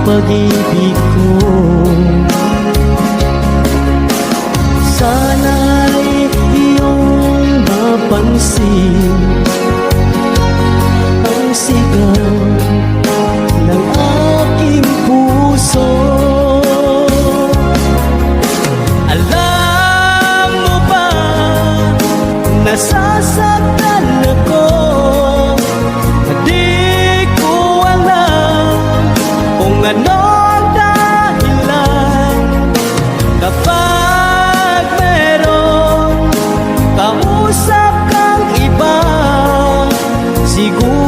pag-ibig ko. Sana'y iyong mapansin ang sigaw ng aking puso. Alam mo ba, nasasaktan ako, di ko alam kung ano ang dahilan. Kapag meron kausap kang iba, siguro